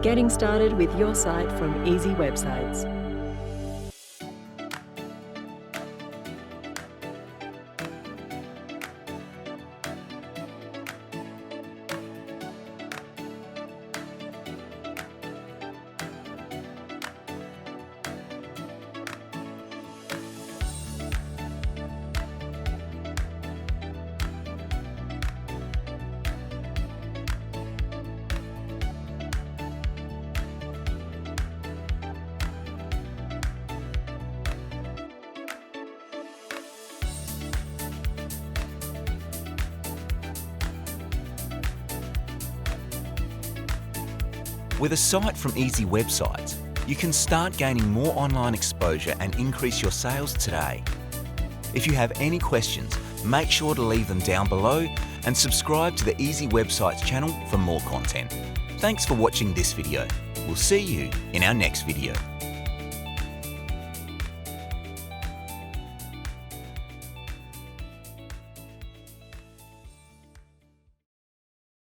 getting started with your site from Easy Websites. With a site from Easy Websites, you can start gaining more online exposure and increase your sales today. If you have any questions, make sure to leave them down below and subscribe to the Easy Websites channel for more content. Thanks for watching this video. We'll see you in our next video.